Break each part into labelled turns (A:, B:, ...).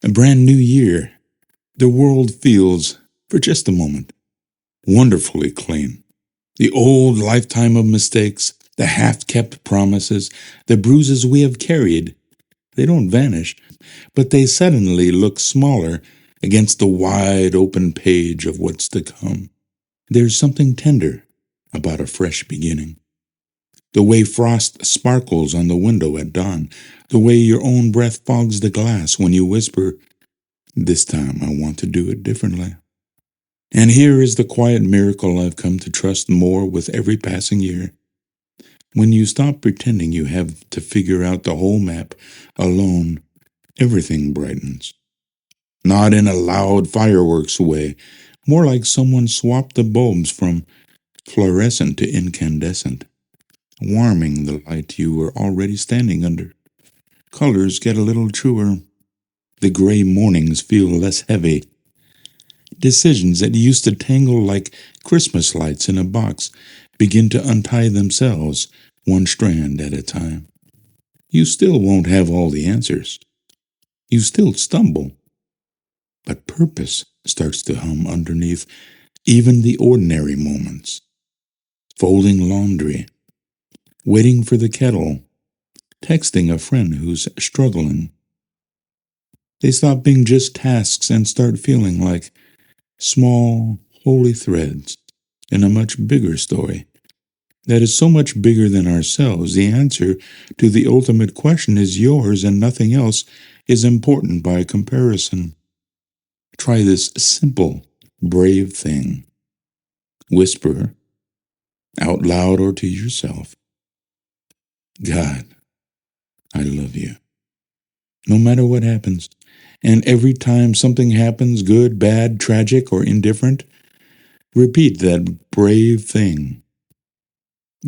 A: A brand new year. The world feels, for just a moment, wonderfully clean. The old lifetime of mistakes, the half-kept promises, the bruises we have carried, they don't vanish, but they suddenly look smaller against the wide open page of what's to come. There's something tender about a fresh beginning. The way frost sparkles on the window at dawn, the way your own breath fogs the glass when you whisper, "This time I want to do it differently." And here is the quiet miracle I've come to trust more with every passing year. When you stop pretending you have to figure out the whole map alone, everything brightens. Not in a loud fireworks way, more like someone swapped the bulbs from fluorescent to incandescent, warming the light you were already standing under. Colors get a little truer. The gray mornings feel less heavy. Decisions that used to tangle like Christmas lights in a box begin to untie themselves, one strand at a time. You still won't have all the answers. You still stumble. But purpose starts to hum underneath even the ordinary moments. Folding laundry, waiting for the kettle, texting a friend who's struggling. They stop being just tasks and start feeling like small, holy threads in a much bigger story that is so much bigger than ourselves. The answer to the ultimate question is yours, and nothing else is important by comparison. Try this simple, brave thing. Whisper, out loud or to yourself, "God, I love you." No matter what happens, and every time something happens, good, bad, tragic, or indifferent, repeat that brave thing.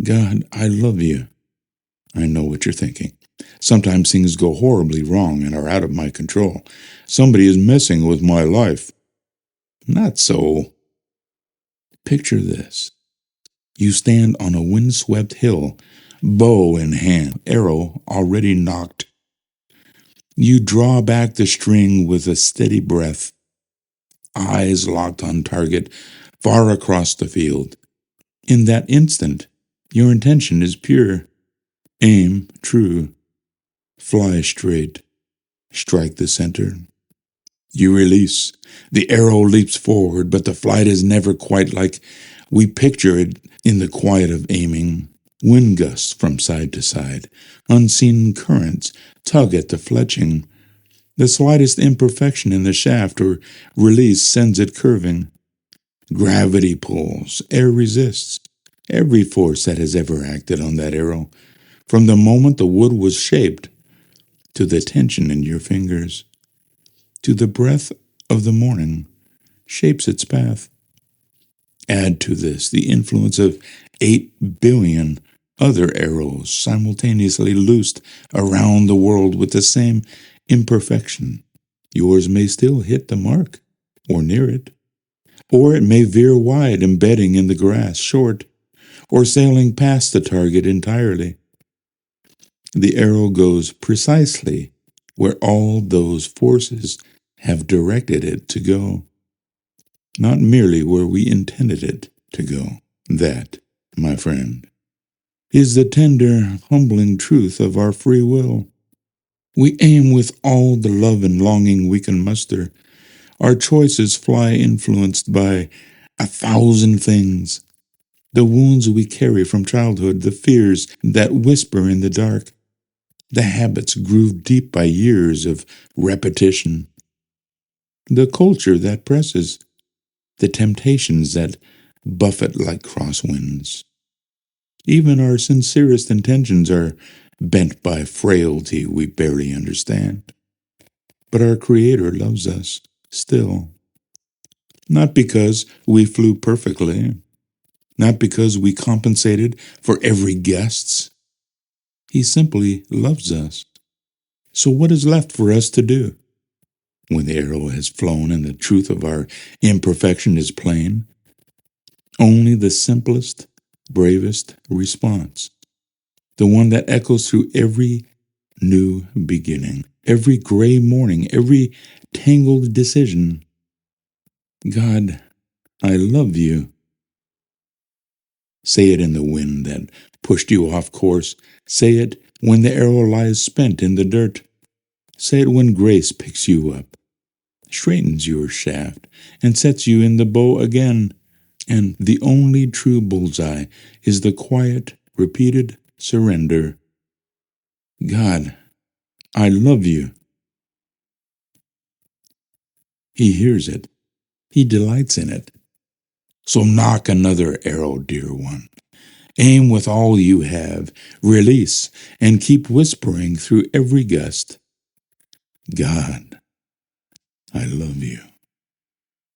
A: "God, I love you." I know what you're thinking. Sometimes things go horribly wrong and are out of my control. Somebody is messing with my life. Not so. Picture this. You stand on a windswept hill, bow in hand, arrow already nocked. You draw back the string with a steady breath, eyes locked on target, far across the field. In that instant, your intention is pure. Aim true. Fly straight. Strike the center. You release. The arrow leaps forward, but the flight is never quite like we picture it in the quiet of aiming. Wind gusts from side to side. Unseen currents tug at the fletching. The slightest imperfection in the shaft or release sends it curving. Gravity pulls. Air resists. Every force that has ever acted on that arrow, from the moment the wood was shaped, to the tension in your fingers, to the breath of the morning, shapes its path. Add to this the influence of 8 billion other arrows simultaneously loosed around the world with the same imperfection. Yours may still hit the mark, or near it, or it may veer wide, embedding in the grass, short, or sailing past the target entirely. The arrow goes precisely where all those forces have directed it to go, not merely where we intended it to go. That, my friend, is the tender, humbling truth of our free will. We aim with all the love and longing we can muster. Our choices fly influenced by 1,000 things. The wounds we carry from childhood, the fears that whisper in the dark, the habits grooved deep by years of repetition, the culture that presses, the temptations that buffet like crosswinds. Even our sincerest intentions are bent by frailty we barely understand. But our Creator loves us still, not because we flew perfectly, not because we compensated for every guest's. He simply loves us. So what is left for us to do? When the arrow has flown and the truth of our imperfection is plain, only the simplest, bravest response, the one that echoes through every new beginning, every gray morning, every tangled decision. God, I love you. Say it in the wind that pushed you off course. Say it when the arrow lies spent in the dirt. Say it when grace picks you up, straightens your shaft, and sets you in the bow again. And the only true bullseye is the quiet, repeated surrender. God, I love you. He hears it. He delights in it. So knock another arrow, dear one. Aim with all you have, release, and keep whispering through every gust. God, I love you.